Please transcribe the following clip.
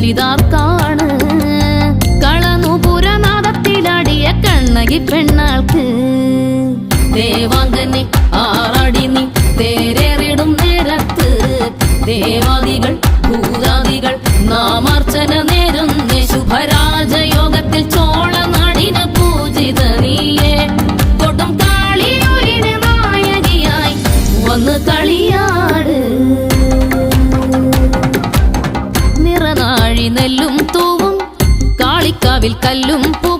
പൂജിതാർക്കാണ് കളനുപുരനാദത്തിലാടിയ കണ്ണകി പെണ്ണാൾക്ക് ദേവാംഗനെ ആറാടി നീ തേരേറിടും നേരത്ത് ദേവാദികൾ ഭൂതാദികൾ നാമാർച്ചന നേരുന്നേ ശുഭരാജയോഗത്തിൽ ചോളനാടിന് പൂജിത നീയേ കൊടും കാളിയൊരിന് നായകിയായി വന്ന് കളിയാട് നിറനാഴി നെല്ലും തൂവും കാളിക്കാവിൽ കല്ലും പൂ